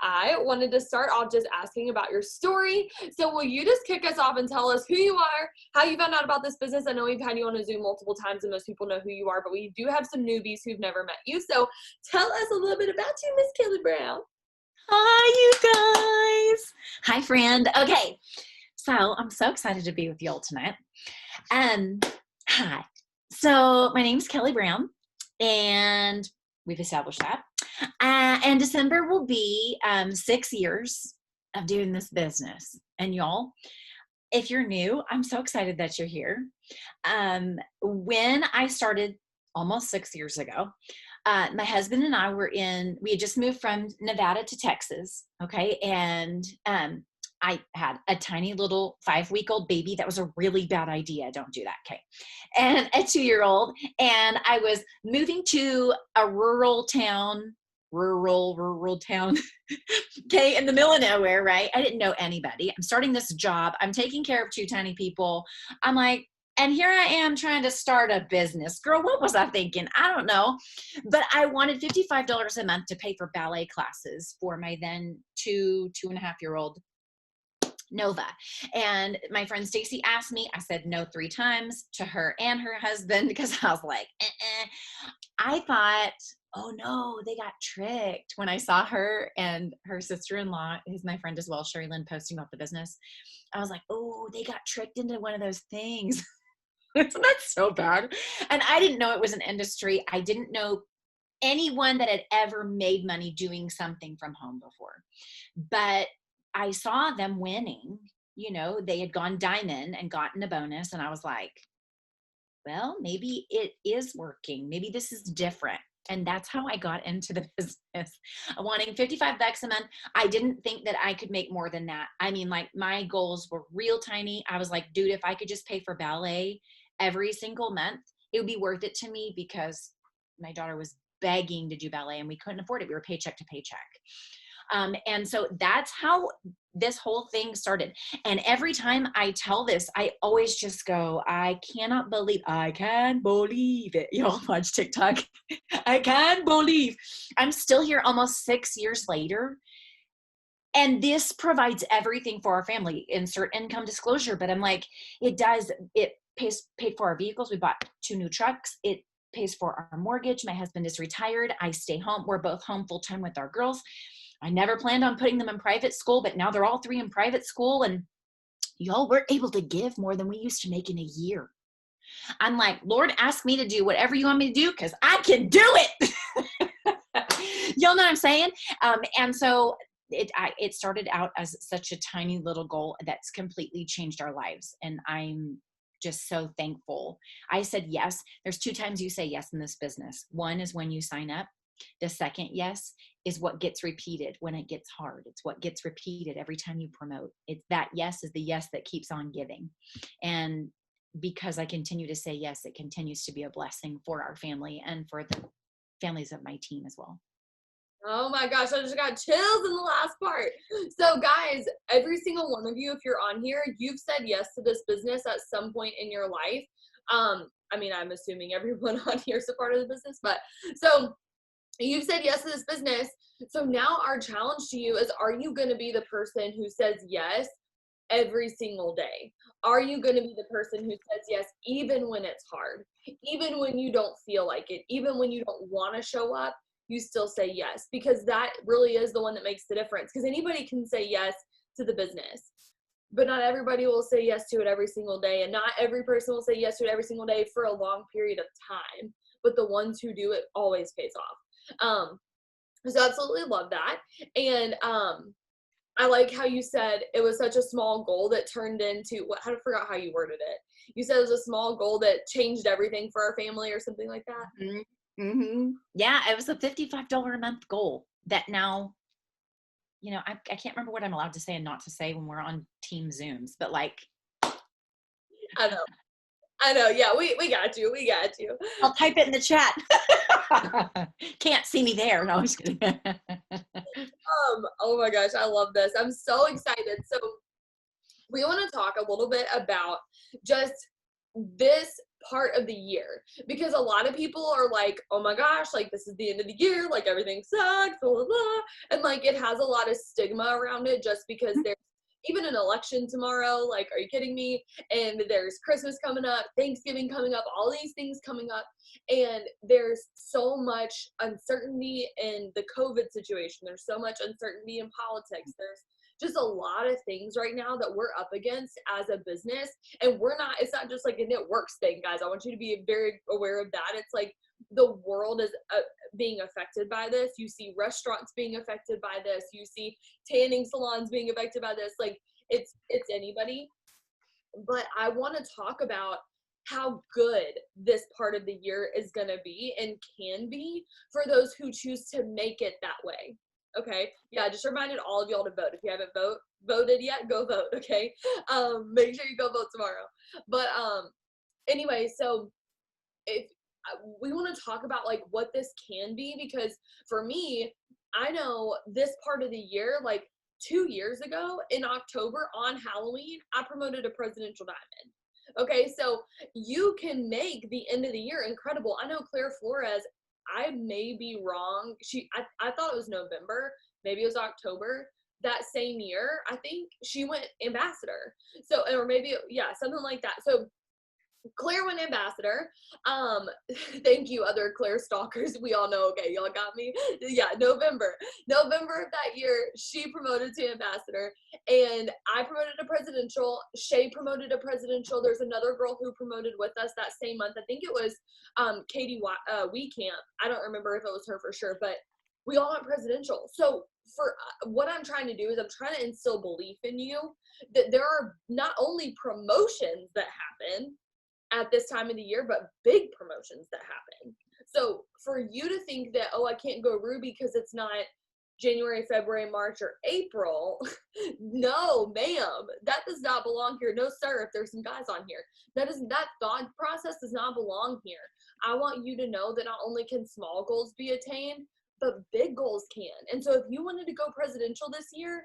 I wanted to start off just asking about your story. So will you just kick us off and tell us who you are, how you found out about this business? I know we've had you on a Zoom multiple times and most people know who you are, but we do have some newbies who've never met you. So tell us a little bit about you, Miss Kellie Brown. Hi, you guys. Hi, friend. Okay, so I'm so excited to be with y'all tonight. Hi. So my name's Kellie Brown, and we've established that. And December will be 6 years of doing this business. And y'all, if you're new, I'm so excited that you're here. When I started almost 6 years ago, my husband and I we had just moved from Nevada to Texas. Okay. And, I had a tiny little 5-week-old baby. That was a really bad idea. Don't do that. Okay. And a 2-year-old. And I was moving to a rural town, okay, in the middle of nowhere, right? I didn't know anybody. I'm starting this job. I'm taking care of 2 tiny people. I'm like, and here I am trying to start a business. Girl, what was I thinking? I don't know. But I wanted $55 a month to pay for ballet classes for my then 2.5-year-old Nova. And my friend Stacy asked me, I said no 3 times to her and her husband because I was like, I thought, oh no, they got tricked when I saw her and her sister-in-law, who's my friend as well, Sherry Lynn, posting about the business. I was like, oh, they got tricked into one of those things. Isn't that so bad? And I didn't know it was an industry. I didn't know anyone that had ever made money doing something from home before. But I saw them winning. They had gone diamond and gotten a bonus. And I was like, well, maybe it is working. Maybe this is different. And that's how I got into the business. Wanting $55 a month. I didn't think that I could make more than that. I mean, like, my goals were real tiny. I was like, dude, if I could just pay for ballet every single month, it would be worth it to me, because my daughter was begging to do ballet and we couldn't afford it. We were paycheck to paycheck. And so that's how this whole thing started. And every time I tell this, I always just go, I can't believe it. Y'all watch TikTok. I can't believe I'm still here almost 6 years later. And this provides everything for our family. Insert income disclosure. But I'm like, it paid for our vehicles. We bought 2 new trucks. It pays for our mortgage. My husband is retired. I stay home. We're both home full time with our girls. I never planned on putting them in private school, but now they're all 3 in private school. And y'all, we're able to give more than we used to make in a year. I'm like, Lord, ask me to do whatever you want me to do, because I can do it. Y'all know what I'm saying? And so it started out as such a tiny little goal that's completely changed our lives. And I'm just so thankful. I said yes. There's 2 times you say yes in this business. One is when you sign up. The second yes is what gets repeated when it gets hard. It's what gets repeated every time you promote. It's that yes is the yes that keeps on giving. And because I continue to say yes, it continues to be a blessing for our family and for the families of my team as well. Oh my gosh, I just got chills in the last part. So guys, every single one of you, if you're on here, you've said yes to this business at some point in your life. I mean, I'm assuming everyone on here is a part of the business, but so you've said yes to this business. So now our challenge to you is, are you going to be the person who says yes every single day? Are you going to be the person who says yes even when it's hard, even when you don't feel like it, even when you don't want to show up, you still say yes? Because that really is the one that makes the difference. Because anybody can say yes to the business, but not everybody will say yes to it every single day. And not every person will say yes to it every single day for a long period of time. But the ones who do it always pays off. So absolutely love that. And I like how you said it was such a small goal that turned into I forgot how you worded it. You said it was a small goal that changed everything for our family or something like that. Mm-hmm. Yeah, it was a $55 a month goal that now, I can't remember what I'm allowed to say and not to say when we're on team Zooms, but like, I know. Yeah, we got you. We got you. I'll type it in the chat. Can't see me there. No, I'm just kidding. Oh my gosh, I love this. I'm so excited. So we want to talk a little bit about just this part of the year, because a lot of people are like, oh my gosh, like this is the end of the year, like everything sucks, blah, blah, blah. And like it has a lot of stigma around it just because there's even an election tomorrow. Like, are you kidding me? And there's Christmas coming up, Thanksgiving coming up, all these things coming up. And there's so much uncertainty in the COVID situation. There's so much uncertainty in politics. There's just a lot of things right now that we're up against as a business. And it's not just like an it works thing, guys. I want you to be very aware of that. It's like the world is being affected by this. You see restaurants being affected by this. You see tanning salons being affected by this. Like it's anybody. But I want to talk about how good this part of the year is going to be and can be for those who choose to make it that way. Okay. Yeah. I just reminded all of y'all to vote. If you haven't voted yet, go vote. Okay. Make sure you go vote tomorrow. But, anyway, so if we want to talk about like what this can be, because for me, I know this part of the year, like 2 years ago in October on Halloween, I promoted a presidential diamond. Okay. So you can make the end of the year incredible. I know Claire Flores, I may be wrong. I thought it was November. Maybe it was October. That same year, I think she went ambassador. So, or maybe, yeah, something like that. So Claire went ambassador. Thank you, other Claire stalkers. We all know, okay, y'all got me. Yeah, November of that year, she promoted to ambassador, and I promoted a presidential. Shay promoted a presidential. There's another girl who promoted with us that same month. I think it was Katie Weecamp. I don't remember if it was her for sure, but we all went presidential. So for what I'm trying to do is I'm trying to instill belief in you that there are not only promotions that happen at this time of the year, but big promotions that happen. So for you to think that, oh, I can't go Ruby because it's not January, February, March, or April, no, ma'am, that does not belong here. No, sir, if there's some guys on here. That thought process does not belong here. I want you to know that not only can small goals be attained, but big goals can. And so if you wanted to go presidential this year,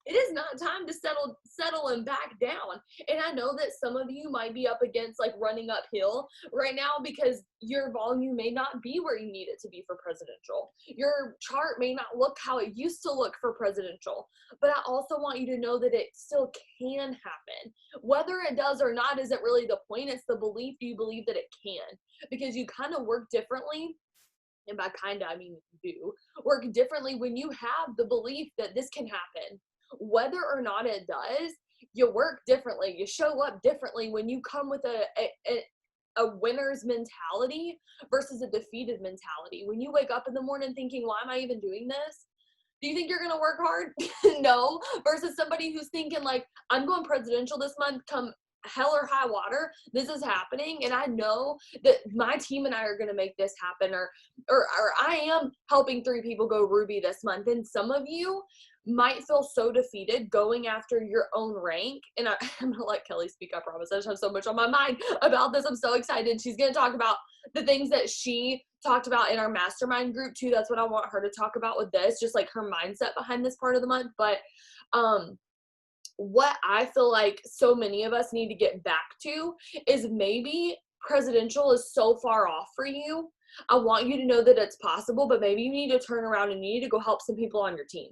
it is not time to settle and back down. And I know that some of you might be up against like running uphill right now because your volume may not be where you need it to be for presidential. Your chart may not look how it used to look for presidential. But I also want you to know that it still can happen. Whether it does or not isn't really the point. It's the belief you believe that it can, because you kind of work differently. And by kind of, I mean you do work differently when you have the belief that this can happen. Whether or not it does, you work differently. You show up differently when you come with a winner's mentality versus a defeated mentality. When you wake up in the morning thinking, why am I even doing this? Do you think you're going to work hard? No. Versus somebody who's thinking like, I'm going presidential this month, come hell or high water, this is happening, and I know that my team and I are going to make this happen, or I am helping 3 people go Ruby this month. And some of you might feel so defeated going after your own rank. And I'm going to let Kellie speak, I promise. I just have so much on my mind about this. I'm so excited. She's going to talk about the things that she talked about in our mastermind group too. That's what I want her to talk about with this, just like her mindset behind this part of the month. But what I feel like so many of us need to get back to is maybe presidential is so far off for you. I want you to know that it's possible, but maybe you need to turn around and you need to go help some people on your team.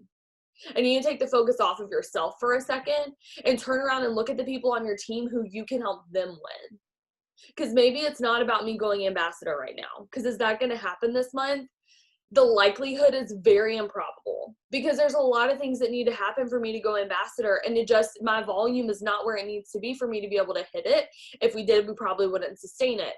And you need to take the focus off of yourself for a second and turn around and look at the people on your team who you can help them win. Because maybe it's not about me going ambassador right now. Because is that going to happen this month? The likelihood is very improbable, because there's a lot of things that need to happen for me to go ambassador, and my volume is not where it needs to be for me to be able to hit it. If we did, we probably wouldn't sustain it.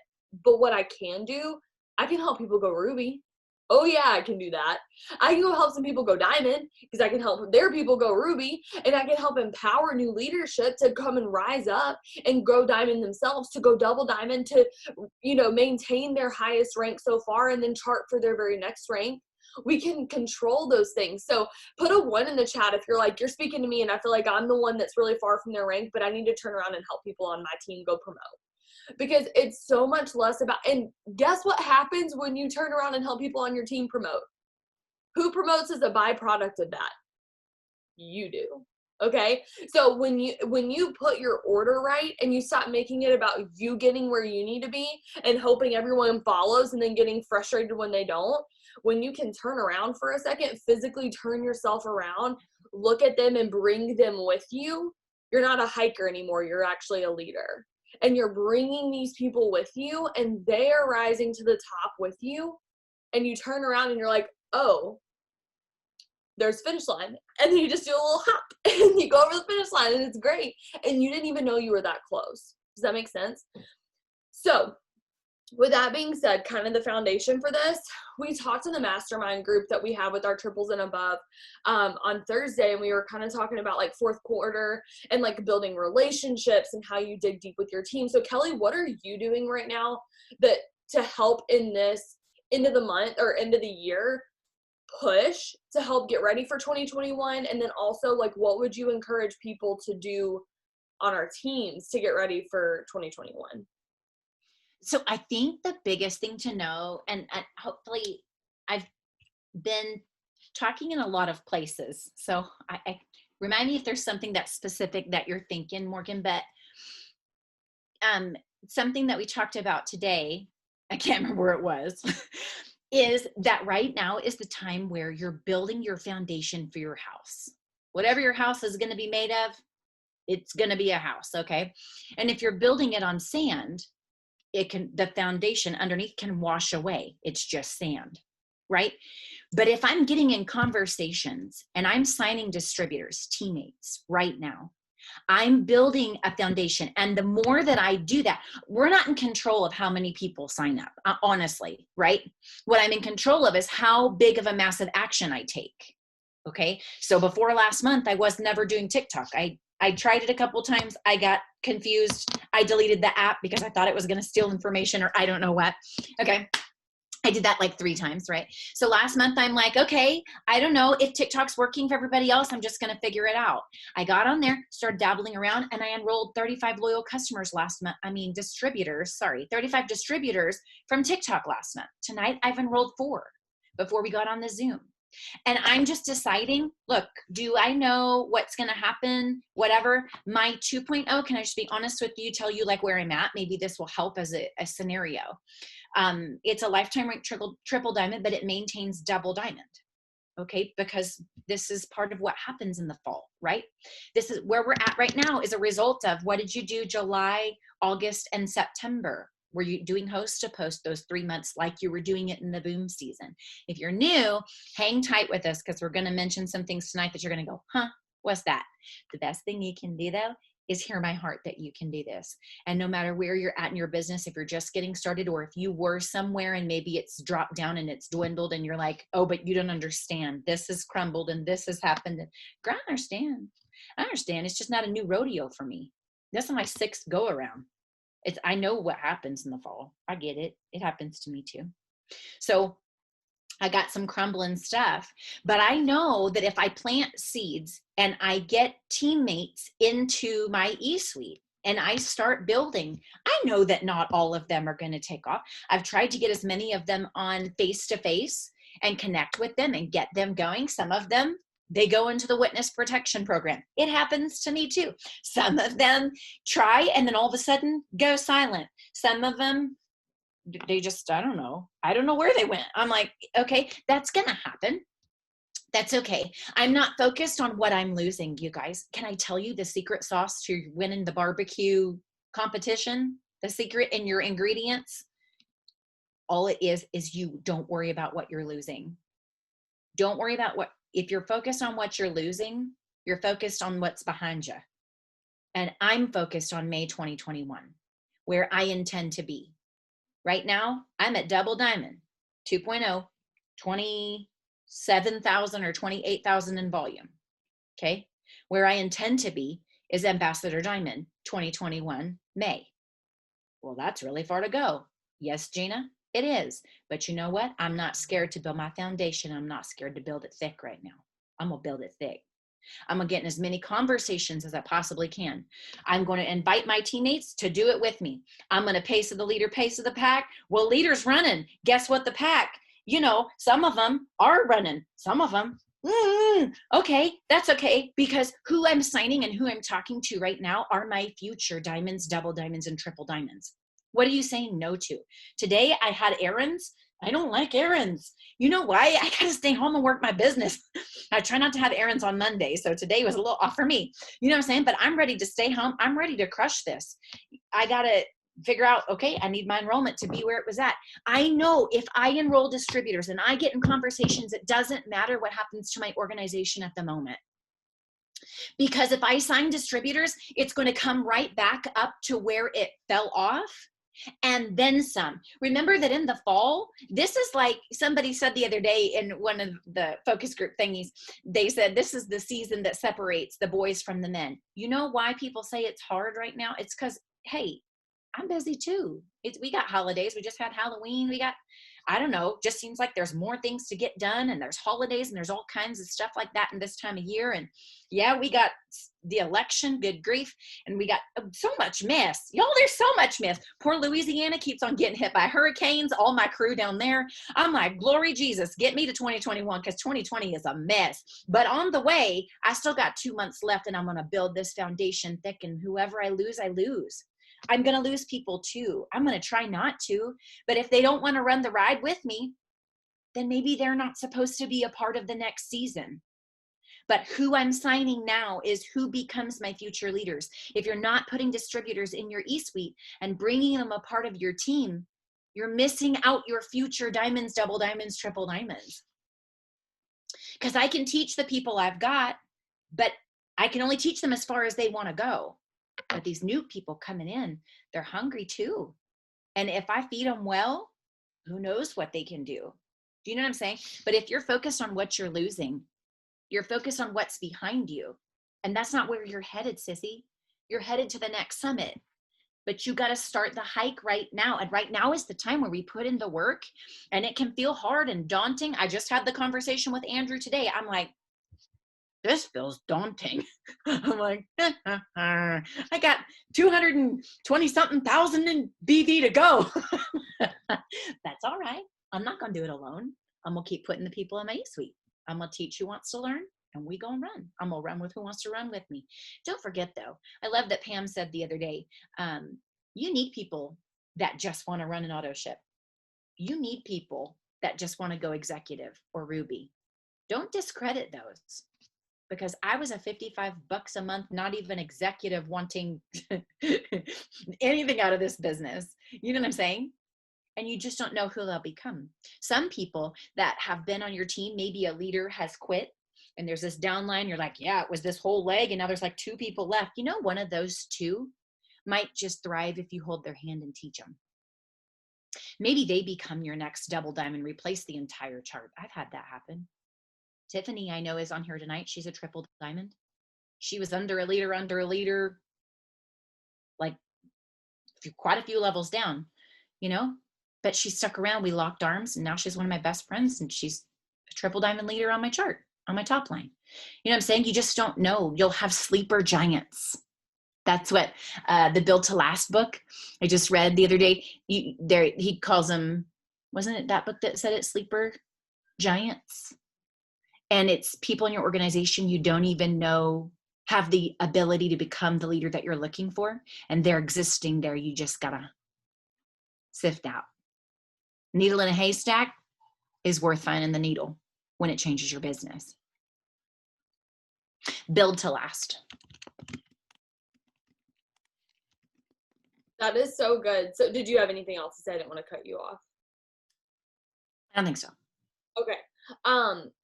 But what I can do, I can help people go Ruby. Oh yeah, I can do that. I can go help some people go diamond because I can help their people go Ruby, and I can help empower new leadership to come and rise up and go diamond themselves, to go double diamond, to, maintain their highest rank so far and then chart for their very next rank. We can control those things. So put a 1 in the chat if you're like, you're speaking to me and I feel like I'm the one that's really far from their rank, but I need to turn around and help people on my team go promote. Because it's so much less about, and guess what happens when you turn around and help people on your team promote? Who promotes as a byproduct of that? You do. Okay. So when you put your order right and you stop making it about you getting where you need to be and hoping everyone follows and then getting frustrated when they don't, when you can turn around for a second, physically turn yourself around, look at them and bring them with you, you're not a hiker anymore. You're actually a leader. And you're bringing these people with you and they are rising to the top with you. And you turn around and you're like, oh, there's finish line, and then you just do a little hop and you go over the finish line and it's great. And you didn't even know you were that close. Does that make sense? So with that being said, kind of the foundation for this, we talked in the mastermind group that we have with our triples and above on Thursday, and we were kind of talking about like fourth quarter and like building relationships and how you dig deep with your team. So Kellie, what are you doing right now that to help in this end of the month or end of the year push to help get ready for 2021? And then also, like, what would you encourage people to do on our teams to get ready for 2021? So I think the biggest thing to know, and hopefully I've been talking in a lot of places, so I remind me if there's something that's specific that you're thinking, Morgan, but something that we talked about today, I can't remember where it was, is that right now is the time where you're building your foundation for your house. Whatever your house is going to be made of, it's going to be a house, okay? And if you're building it on sand, the foundation underneath can wash away. It's just sand, right? But if I'm getting in conversations and I'm signing distributors, teammates right now, I'm building a foundation. And the more that I do that, we're not in control of how many people sign up, honestly, right? What I'm in control of is how big of a massive action I take. Okay. So before last month, I was never doing TikTok. I tried it a couple times. I got confused. I deleted the app because I thought it was going to steal information or I don't know what. Okay. I did that like 3 times, right? So last month I'm like, okay, I don't know if TikTok's working for everybody else. I'm just going to figure it out. I got on there, started dabbling around, and I enrolled 35 loyal customers last month. 35 distributors from TikTok last month. Tonight I've enrolled 4 before we got on the Zoom. And I'm just deciding, look, do I know what's going to happen? Whatever. My 2.0, can I just be honest with you, tell you like where I'm at? Maybe this will help as a scenario. It's a lifetime rank triple diamond, but it maintains double diamond. Okay. Because this is part of what happens in the fall, right? This is where we're at right now is a result of what did you do July, August, and September? Were you doing host to post those 3 months like you were doing it in the boom season? If you're new, hang tight with us because we're going to mention some things tonight that you're going to go, huh, what's that? The best thing you can do though is hear my heart that you can do this. And no matter where you're at in your business, if you're just getting started or if you were somewhere and maybe it's dropped down and it's dwindled and you're like, oh, but you don't understand. This has crumbled and this has happened. Girl, I understand. I understand. It's just not a new rodeo for me. This is my 6th go around. I know what happens in the fall. I get it. It happens to me too. So I got some crumbling stuff, but I know that if I plant seeds and I get teammates into my e-suite and I start building, I know that not all of them are going to take off. I've tried to get as many of them on face-to-face and connect with them and get them going. Some of them, they go into the witness protection program. It happens to me too. Some of them try and then all of a sudden go silent. Some of them, they just, I don't know where they went. I'm like, okay, that's going to happen. That's okay. I'm not focused on what I'm losing, you guys. Can I tell you the secret sauce to winning the barbecue competition? The secret in your ingredients? All it is you don't worry about what you're losing. Don't worry about if you're focused on what you're losing, you're focused on what's behind you. And I'm focused on May 2021, where I intend to be. Right now, I'm at double diamond, 2.0, 27,000 or 28,000 in volume. Okay. Where I intend to be is ambassador diamond, 2021, May. Well, that's really far to go. Yes, Gina, it is. But you know what? I'm not scared to build my foundation. I'm not scared to build it thick right now. I'm going to build it thick. I'm going to get in as many conversations as I possibly can. I'm going to invite my teammates to do it with me. I'm going to pace of the leader, pace of the pack. Well, leader's running. Guess what? The pack, some of them are running. Some of them Okay, that's okay, because who I'm signing and who I'm talking to right now are my future diamonds, double diamonds, and triple diamonds. What are you saying no to? Today I had errands. I don't like errands. You know why? I gotta stay home and work my business. I try not to have errands on Monday, so today was a little off for me. You know what I'm saying? But I'm ready to stay home. I'm ready to crush this. I gotta figure out, okay, I need my enrollment to be where it was at. I know if I enroll distributors and I get in conversations, it doesn't matter what happens to my organization at the moment. Because if I sign distributors, it's going to come right back up to where it fell off and then some. Remember that in the fall, this is like somebody said the other day in one of the focus group thingies, they said this is the season that separates the boys from the men. You know why people say it's hard right now? It's because, hey, I'm busy too. We got holidays. We just had Halloween. We got, I don't know, just seems like there's more things to get done, and there's holidays and there's all kinds of stuff like that in this time of year. And yeah, we got the election, good grief. And we got so much mess. Y'all, there's so much mess. Poor Louisiana keeps on getting hit by hurricanes. All my crew down there. I'm like, glory Jesus, get me to 2021, because 2020 is a mess. But on the way, I still got 2 months left, and I'm going to build this foundation thick, and whoever I lose, I lose. I'm going to lose people too. I'm going to try not to, but if they don't want to run the ride with me, then maybe they're not supposed to be a part of the next season. But who I'm signing now is who becomes my future leaders. If you're not putting distributors in your E-suite and bringing them a part of your team, you're missing out your future diamonds, double diamonds, triple diamonds. Because I can teach the people I've got, but I can only teach them as far as they want to go. But these new people coming in, they're hungry too. And if I feed them well, who knows what they can do? Do you know what I'm saying? But if you're focused on what you're losing, you're focused on what's behind you. And that's not where you're headed, sissy. You're headed to the next summit. But you got to start the hike right now. And right now is the time where we put in the work, and it can feel hard and daunting. I just had the conversation with Andrew today. I'm like, this feels daunting. I'm like, I got 220 something thousand in BD to go. That's all right. I'm not going to do it alone. I'm going to keep putting the people in my E-suite. I'm going to teach who wants to learn, and we going to run. I'm going to run with who wants to run with me. Don't forget though, I love that Pam said the other day, you need people that just want to run an auto ship. You need people that just want to go executive or Ruby. Don't discredit those. Because I was a $55 a month, not even executive, wanting anything out of this business. You know what I'm saying? And you just don't know who they'll become. Some people that have been on your team, maybe a leader has quit and there's this downline. You're like, yeah, it was this whole leg, and now there's like 2 people left. You know, one of those 2 might just thrive if you hold their hand and teach them. Maybe they become your next double diamond, replace the entire chart. I've had that happen. Tiffany, I know, is on here tonight. She's a triple diamond. She was under a leader, like quite a few levels down, you know, but she stuck around. We locked arms, and now she's one of my best friends, and she's a triple diamond leader on my chart, on my top line. You know what I'm saying? You just don't know. You'll have sleeper giants. That's what the Build to Last book I just read the other day. He calls them, wasn't it that book that said it, sleeper giants? And it's people in your organization you don't even know have the ability to become the leader that you're looking for. And they're existing there. You just gotta sift out. Needle in a haystack is worth finding the needle when it changes your business. Build to last. That is so good. So did you have anything else to say? I didn't want to cut you off. I don't think so. Okay.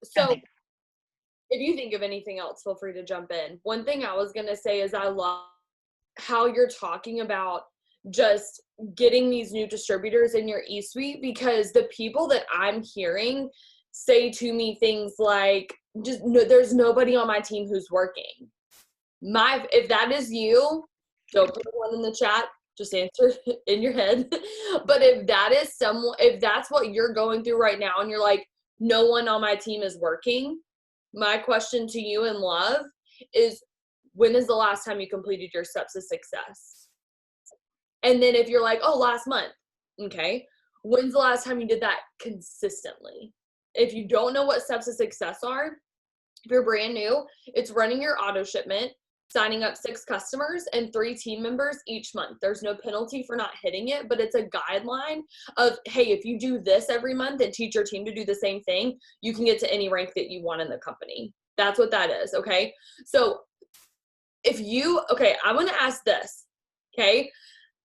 So if you think of anything else, feel free to jump in. One thing I was going to say is I love how you're talking about just getting these new distributors in your E-suite, because the people that I'm hearing say to me things like, just no, there's nobody on my team who's working. If that is you, don't put one in the chat. Just answer in your head. But if that is if that's what you're going through right now, and you're like, no one on my team is working, my question to you in love is, when is the last time you completed your steps of success? And then if you're like, oh, last month, okay, when's the last time you did that consistently? If you don't know what steps of success are, If you're brand new, it's running your auto shipment, signing up 6 customers and 3 team members each month. There's no penalty for not hitting it, but it's a guideline of, hey, if you do this every month and teach your team to do the same thing, you can get to any rank that you want in the company. That's what that is, okay? So I want to ask this, okay?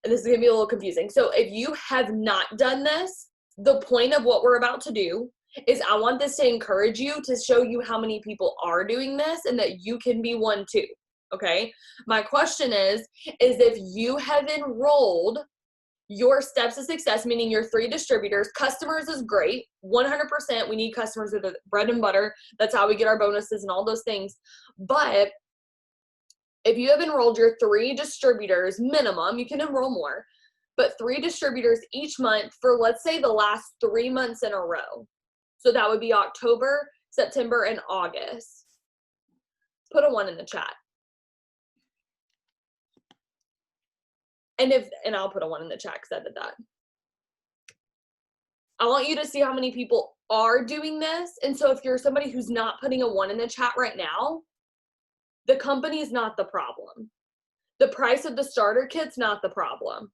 And this is going to be a little confusing. So if you have not done this, the point of what we're about to do is I want this to encourage you, to show you how many people are doing this and that you can be one too, okay? My question is if you have enrolled your steps to success, meaning your 3 distributors, customers is great, 100%. We need customers with the bread and butter. That's how we get our bonuses and all those things. But if you have enrolled your 3 distributors minimum, you can enroll more, but 3 distributors each month for, let's say, the last 3 months in a row. So that would be October, September, and August. Put a 1 in the chat. And I'll put a 1 in the chat because I did that. I want you to see how many people are doing this. And so if you're somebody who's not putting a 1 in the chat right now, the company is not the problem. The price of the starter kit's not the problem.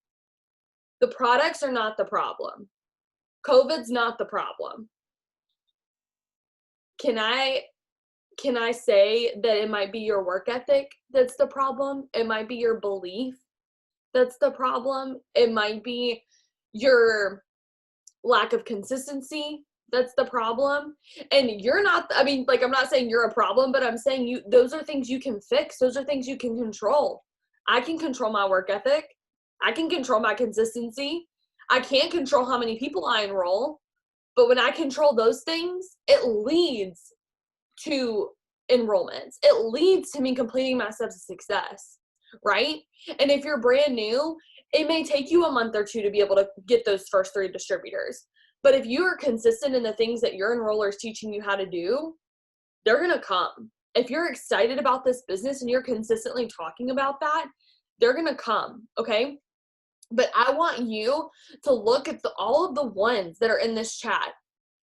The products are not the problem. COVID's not the problem. Can I say that it might be your work ethic that's the problem? It might be your belief that's the problem. It might be your lack of consistency that's the problem. And you're not, I'm not saying you're a problem, but I'm saying those are things you can fix. Those are things you can control. I can control my work ethic. I can control my consistency. I can't control how many people I enroll. But when I control those things, it leads to enrollments. It leads to me completing my steps of success, right? And if you're brand new, it may take you a month or 2 to be able to get those first 3 distributors. But if you are consistent in the things that your enroller is teaching you how to do, they're going to come. If you're excited about this business and you're consistently talking about that, they're going to come, okay? But I want you to look at all of the ones that are in this chat.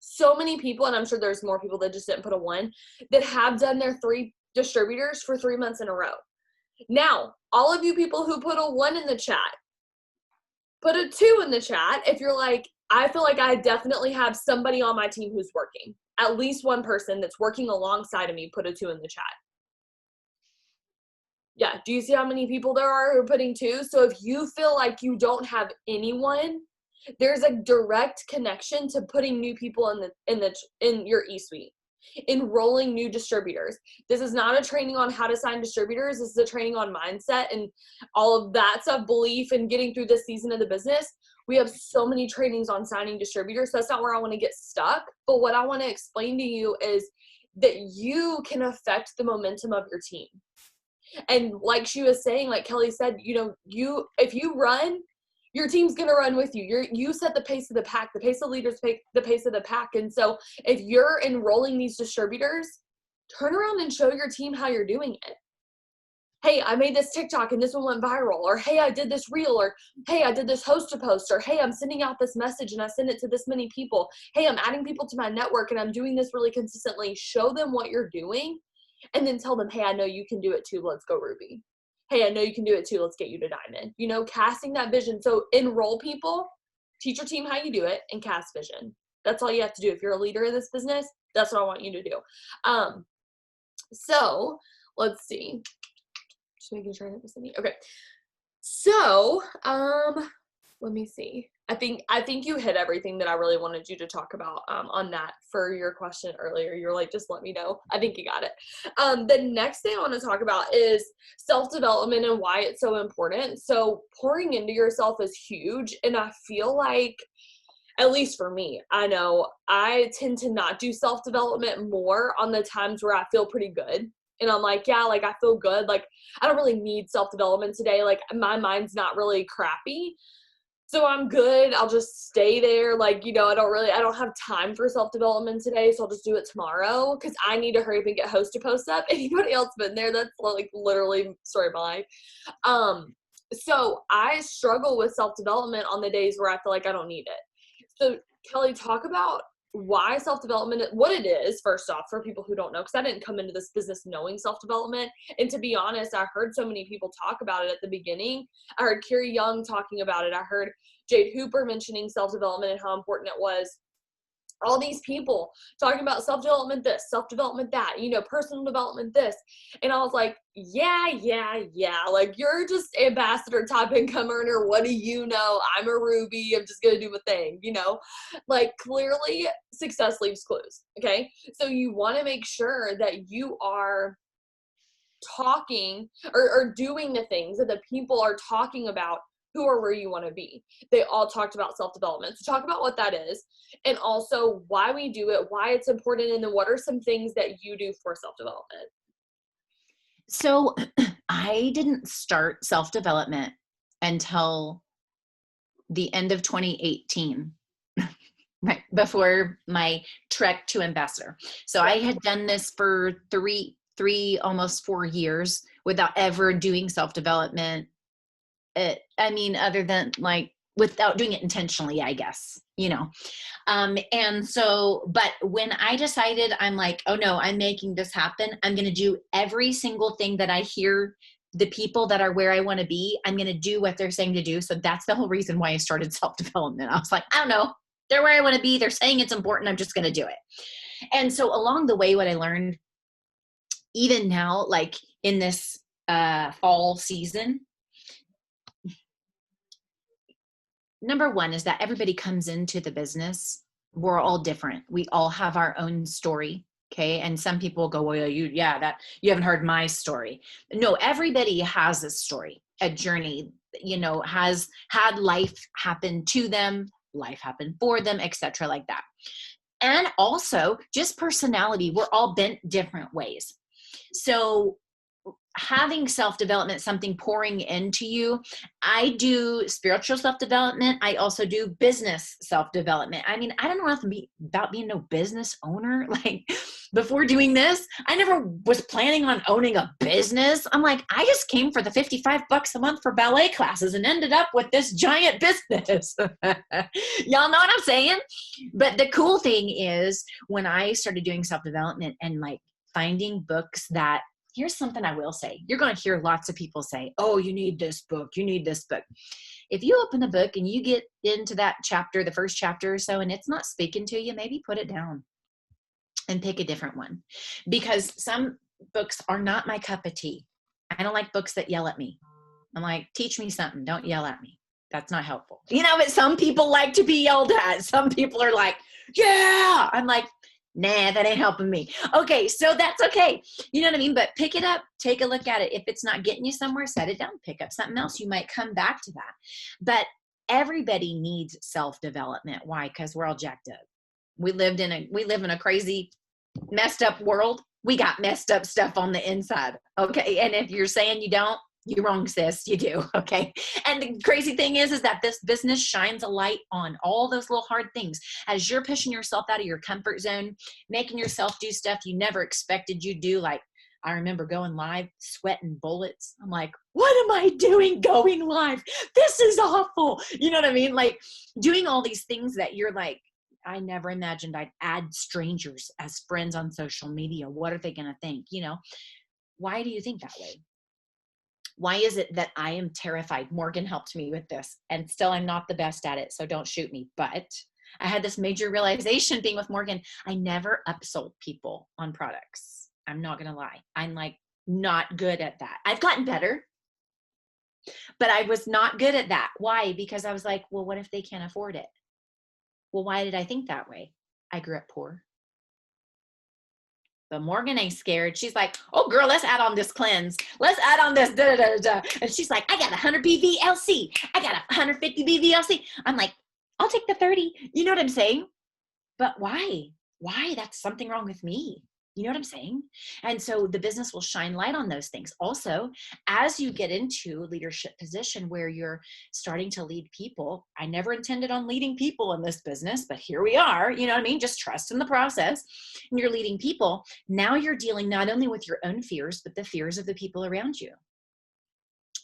So many people, and I'm sure there's more people that just didn't put a 1, that have done their 3 distributors for 3 months in a row. Now, all of you people who put a 1 in the chat, put a 2 in the chat if you're like, I feel like I definitely have somebody on my team who's working. At least one person that's working alongside of me, put a 2 in the chat. Yeah, do you see how many people there are who are putting 2? So if you feel like you don't have anyone, there's a direct connection to putting new people in your e-suite, enrolling new distributors. This is not a training on how to sign distributors. This is a training on mindset and all of that stuff, belief, and getting through this season of the business. We have so many trainings on signing distributors. So that's not where I want to get stuck. But what I want to explain to you is that you can affect the momentum of your team. And like she was saying, like Kellie said, if you run, your team's going to run with you. You set the pace of the pack. The pace of leaders pick the pace of the pack. And so if you're enrolling these distributors, turn around and show your team how you're doing it. Hey, I made this TikTok and this one went viral. Or, hey, I did this reel. Or, hey, I did this host to post. Or, hey, I'm sending out this message and I send it to this many people. Hey, I'm adding people to my network and I'm doing this really consistently. Show them what you're doing and then tell them, hey, I know you can do it too. Let's go, Ruby. Hey, I know you can do it too. Let's get you to Diamond. Casting that vision. So enroll people, teach your team how you do it, and cast vision. That's all you have to do. If you're a leader in this business, that's what I want you to do. So let's see. Just making sure I didn't miss any. Okay. So, let me see. I think you hit everything that I really wanted you to talk about on that for your question earlier. You're like, just let me know. I think you got it. The next thing I want to talk about is self-development and why it's so important. So pouring into yourself is huge. And I feel like, at least for me, I know I tend to not do self-development more on the times where I feel pretty good. And I'm like, yeah, like I feel good. Like I don't really need self-development today. Like my mind's not really crappy. So I'm good. I'll just stay there. Like, I don't have time for self-development today. So I'll just do it tomorrow because I need to hurry up and get host to post up. Anybody else been there? That's like literally story of my life. So I struggle with self-development on the days where I feel like I don't need it. So Kellie, talk about why self-development, what it is, first off, for people who don't know, because I didn't come into this business knowing self-development. And to be honest, I heard so many people talk about it at the beginning. I heard Carrie Young talking about it. I heard Jade Hooper mentioning self-development and how important it was. All these people talking about self-development this, self-development that, personal development this. And I was like, yeah. Like, you're just ambassador top income earner. What do you know? I'm a Ruby. I'm just going to do my thing, Like, clearly success leaves clues, okay? So you want to make sure that you are talking or doing the things that the people are talking about who are where you want to be. They all talked about self-development. So talk about what that is and also why we do it, why it's important, and then what are some things that you do for self-development? So I didn't start self-development until the end of 2018, right before my trek to ambassador. So I had done this for three, almost 4 years without ever doing self-development. Other than like without doing it intentionally, I guess, and so, but when I decided, I'm like, oh no, I'm making this happen. I'm going to do every single thing that I hear the people that are where I want to be. I'm going to do what they're saying to do. So that's the whole reason why I started self-development. I was like, I don't know, they're where I want to be. They're saying it's important. I'm just going to do it. And so along the way, what I learned, even now, like in this fall season, number one is that everybody comes into the business. We're all different. We all have our own story. Okay. And some people go, well, you haven't heard my story. No, everybody has a story, a journey, has had life happen to them, life happen for them, etc., like that. And also just personality. We're all bent different ways. So having self-development, something pouring into you. I do spiritual self-development. I also do business self-development. I mean, I don't know nothing about being no business owner. Like before doing this, I never was planning on owning a business. I'm like, I just came for the $55 a month for ballet classes and ended up with this giant business. Y'all know what I'm saying? But the cool thing is when I started doing self-development and like finding books that, here's something I will say. You're going to hear lots of people say, oh, you need this book. You need this book. If you open the book and you get into that chapter, the first chapter or so, and it's not speaking to you, maybe put it down and pick a different one. Because some books are not my cup of tea. I don't like books that yell at me. I'm like, teach me something. Don't yell at me. That's not helpful. But some people like to be yelled at. Some people are like, yeah. I'm like, nah, that ain't helping me. Okay, so that's okay. You know what I mean? But pick it up, take a look at it. If it's not getting you somewhere, set it down, pick up something else. You might come back to that. But everybody needs self-development. Why? Because we're all jacked up. We live in a crazy, messed up world. We got messed up stuff on the inside. Okay. And if you're saying you don't, you're wrong, sis. You do. Okay. And the crazy thing is that this business shines a light on all those little hard things as you're pushing yourself out of your comfort zone, making yourself do stuff you never expected you'd do. Like I remember going live, sweating bullets. I'm like, what am I doing going live? This is awful. You know what I mean? Like doing all these things that you're like, I never imagined I'd add strangers as friends on social media. What are they going to think? Why do you think that way? Why is it that I am terrified? Morgan helped me with this and still I'm not the best at it. So don't shoot me. But I had this major realization being with Morgan. I never upsold people on products. I'm not going to lie. I'm like not good at that. I've gotten better, but I was not good at that. Why? Because I was like, well, what if they can't afford it? Well, why did I think that way? I grew up poor. But Morgan ain't scared. She's like, oh, girl, let's add on this cleanse. Let's add on this. Da, da, da, da. And she's like, I got 100 BVLC. I got 150 BVLC. I'm like, I'll take the 30. You know what I'm saying? But why? Why? That's something wrong with me. You know what I'm saying? And so the business will shine light on those things. Also, as you get into a leadership position where you're starting to lead people, I never intended on leading people in this business, but here we are, you know what I mean? Just trust in the process. And you're leading people. Now you're dealing not only with your own fears, but the fears of the people around you.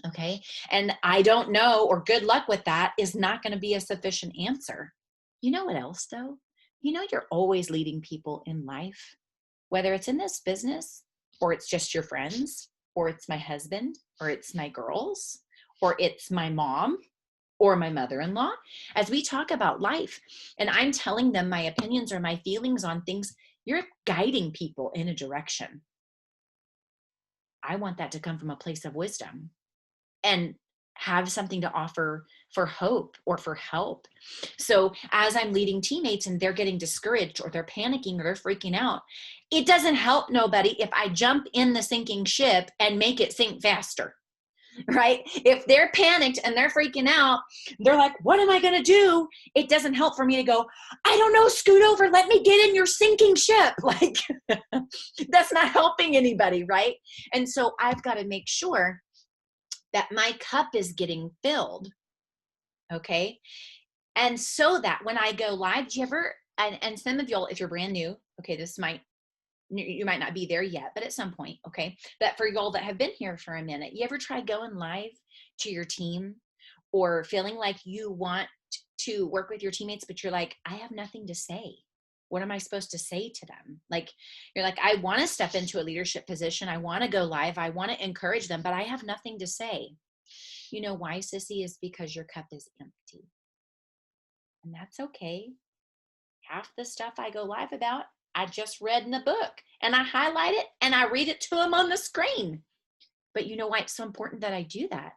Okay. And I don't know, or good luck with that is not going to be a sufficient answer. You know what else though? You know, you're always leading people in life, whether it's in this business or it's just your friends or it's my husband or it's my girls or it's my mom or my mother-in-law. As we talk about life and I'm telling them my opinions or my feelings on things, you're guiding people in a direction. I want that to come from a place of wisdom and have something to offer for hope or for help. So as I'm leading teammates and they're getting discouraged or they're panicking or they're freaking out, it doesn't help nobody if I jump in the sinking ship and make it sink faster, right? If they're panicked and they're freaking out, they're like, what am I going to do? It doesn't help for me to go, I don't know, scoot over, let me get in your sinking ship. Like, that's not helping anybody, right? And so I've got to make sure that my cup is getting filled. Okay. And so that when I go live, do you ever, and some of y'all, if you're brand new, okay, you might not be there yet, but at some point, okay. But for y'all that have been here for a minute, you ever try going live to your team or feeling like you want to work with your teammates, but you're like, I have nothing to say. What am I supposed to say to them? Like, you're like, I want to step into a leadership position. I want to go live. I want to encourage them, but I have nothing to say. You know why, sissy? Is because your cup is empty. And that's okay. Half the stuff I go live about, I just read in the book and I highlight it and I read it to them on the screen. But you know why it's so important that I do that?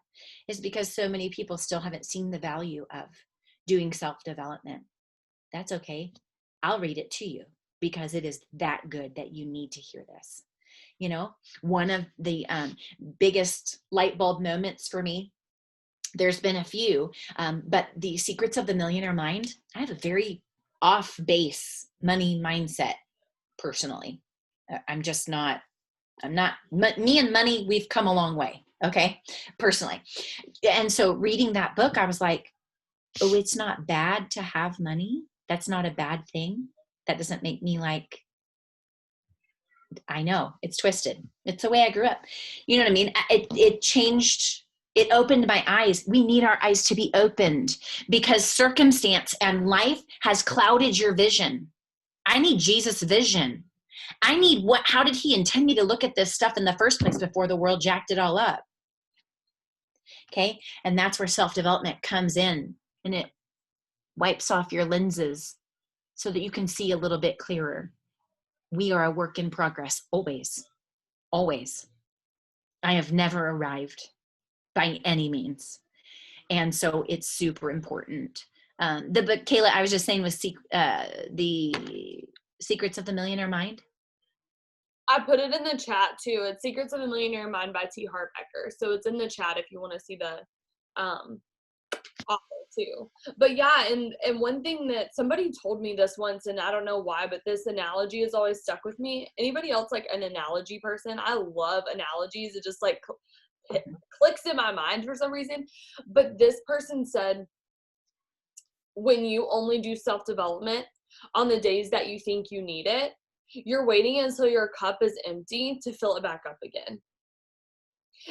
Is because so many people still haven't seen the value of doing self-development. That's okay. I'll read it to you because it is that good that you need to hear this. You know, one of the biggest light bulb moments for me, there's been a few, but the Secrets of the Millionaire Mind, I have a very off base money mindset personally. Me and money, we've come a long way. Okay. Personally. And so reading that book, I was like, oh, it's not bad to have money. That's not a bad thing. That doesn't make me like, I know it's twisted. It's the way I grew up. You know what I mean? It changed. It opened my eyes. We need our eyes to be opened because circumstance and life has clouded your vision. I need Jesus' vision. I need how did he intend me to look at this stuff in the first place before the world jacked it all up? Okay. And that's where self-development comes in and it wipes off your lenses so that you can see a little bit clearer. We are a work in progress, always, always. I have never arrived by any means. And so it's super important. The book, Kayla, I was just saying was the Secrets of the Millionaire Mind. I put it in the chat too. It's Secrets of the Millionaire Mind by T. Harv Eker. So it's in the chat if you want to see the author too. But yeah, and one thing that somebody told me this once, and I don't know why, but this analogy has always stuck with me. Anybody else like an analogy person? I love analogies. It just like clicks in my mind for some reason. But this person said, when you only do self-development on the days that you think you need it, you're waiting until your cup is empty to fill it back up again.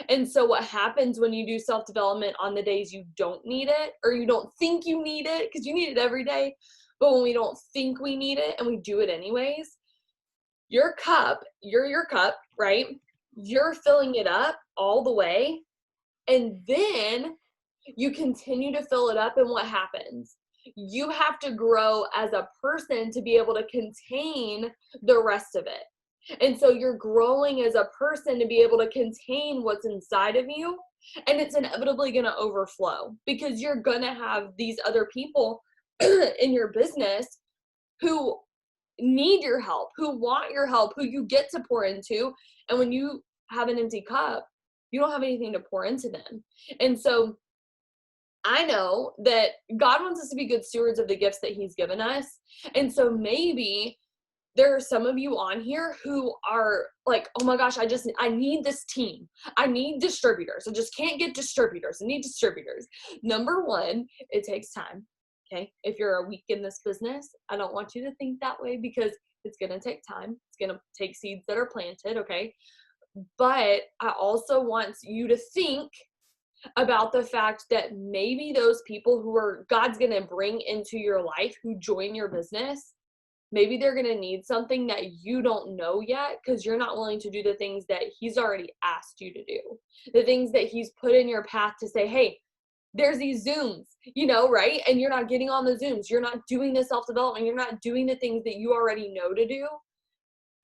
And so what happens when you do self-development on the days you don't need it, or you don't think you need it, because you need it every day, but when we don't think we need it and we do it anyways, your cup, you're your cup, right? You're filling it up all the way, and then you continue to fill it up, and what happens? You have to grow as a person to be able to contain the rest of it. And so you're growing as a person to be able to contain what's inside of you, and it's inevitably going to overflow because you're going to have these other people in your business who need your help, who want your help, who you get to pour into. And when you have an empty cup, you don't have anything to pour into them. And so I know that God wants us to be good stewards of the gifts that he's given us. And so maybe there are some of you on here who are like, oh my gosh, I need this team. I need distributors. I just can't get distributors. I need distributors. Number one, it takes time. Okay. If you're a week in this business, I don't want you to think that way because it's going to take time. It's going to take seeds that are planted. Okay. But I also want you to think about the fact that maybe those people who are God's going to bring into your life, who join your business, maybe they're going to need something that you don't know yet because you're not willing to do the things that he's already asked you to do, the things that he's put in your path to say, hey, there's these Zooms, you know, right? And you're not getting on the Zooms. You're not doing the self-development. You're not doing the things that you already know to do,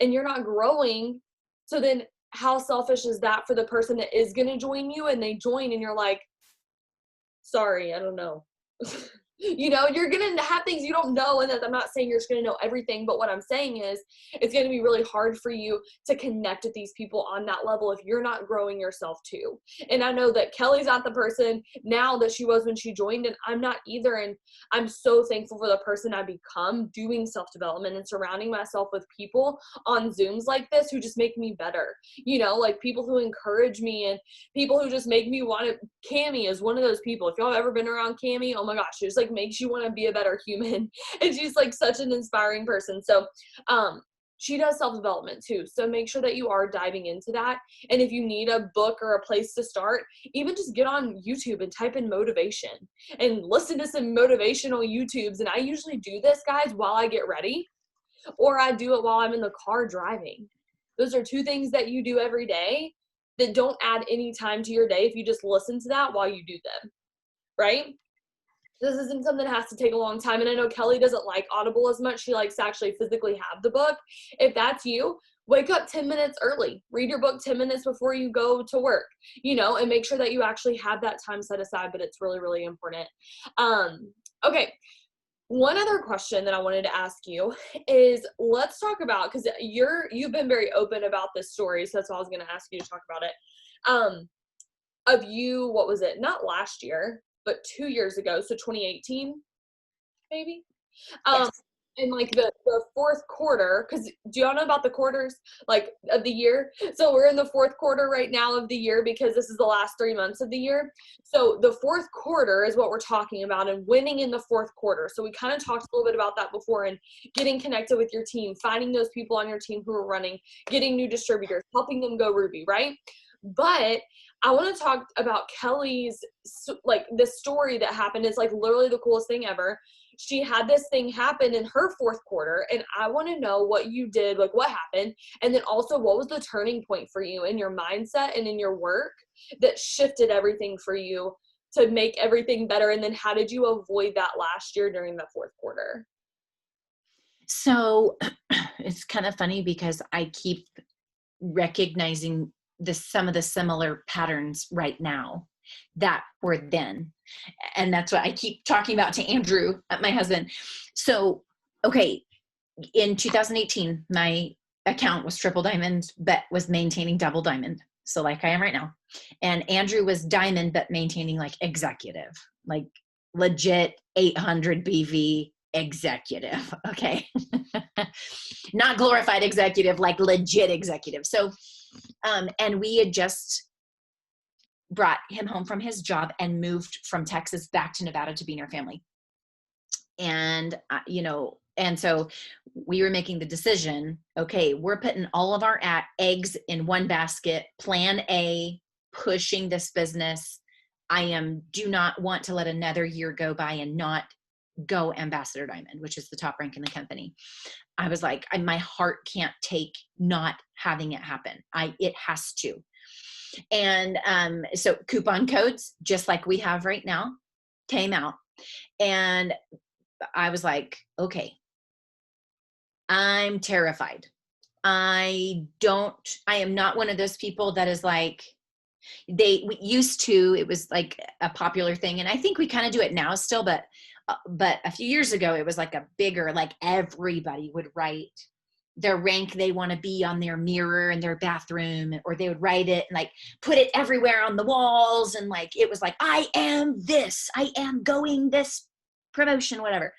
and you're not growing. So then how selfish is that for the person that is going to join you, and they join and you're like, sorry, I don't know. You know, you're going to have things you don't know. And I'm not saying you're just going to know everything, but what I'm saying is it's going to be really hard for you to connect with these people on that level if you're not growing yourself too. And I know that Kellie's not the person now that she was when she joined, and I'm not either. And I'm so thankful for the person I become doing self-development and surrounding myself with people on Zooms like this who just make me better. You know, like people who encourage me and people who just make me want to. Cammie is one of those people. If y'all have ever been around Cammie, oh my gosh, she just like makes you want to be a better human. And she's like such an inspiring person. So she does self-development too. So make sure that you are diving into that. And if you need a book or a place to start, even just get on YouTube and type in motivation and listen to some motivational YouTubes. And I usually do this, guys, while I get ready, or I do it while I'm in the car driving. Those are two things that you do every day that don't add any time to your day if you just listen to that while you do them, right? This isn't something that has to take a long time. And I know Kellie doesn't like Audible as much. She likes to actually physically have the book. If that's you, wake up 10 minutes early. Read your book 10 minutes before you go to work, you know, and make sure that you actually have that time set aside, but it's really, really important. Okay. One other question that I wanted to ask you is, let's talk about, because you've been very open about this story, so that's why I was going to ask you to talk about it. Of you, what was it? Not last year, but 2 years ago, so 2018, maybe. Yes. In like the fourth quarter, because do y'all know about the quarters, like, of the year? So we're in the fourth quarter right now of the year because this is the last 3 months of the year. So the fourth quarter is what we're talking about, and winning in the fourth quarter. So we kind of talked a little bit about that before, and getting connected with your team, finding those people on your team who are running, getting new distributors, helping them go Ruby, right? But I want to talk about Kellie's, like, the story that happened is like literally the coolest thing ever. She had this thing happen in her fourth quarter, and I want to know what you did, like what happened, and then also what was the turning point for you in your mindset and in your work that shifted everything for you to make everything better, and then how did you avoid that last year during the fourth quarter? So it's kind of funny because I keep recognizing some of the similar patterns right now that were then. And that's what I keep talking about to Andrew, my husband. So, okay, in 2018, my account was triple diamond, but was maintaining double diamond. So like I am right now. And Andrew was diamond, but maintaining like executive, like legit 800 BV executive. Okay. Not glorified executive, like legit executive. So, and we had just brought him home from his job and moved from Texas back to Nevada to be near family. And, and so we were making the decision, okay, we're putting all of our eggs in one basket, plan A, pushing this business. Do not want to let another year go by and not go Ambassador Diamond, which is the top rank in the company. I was like, my heart can't take not having it happen. It has to. And so coupon codes, just like we have right now, came out. And I was like, okay, I'm terrified. I am not one of those people that is like, we used to, it was like a popular thing. And I think we kind of do it now still, but a few years ago, it was like a bigger, like everybody would write their rank they want to be on their mirror in their bathroom, or they would write it and like put it everywhere on the walls. And like, it was like, I am this, I am going this promotion, whatever.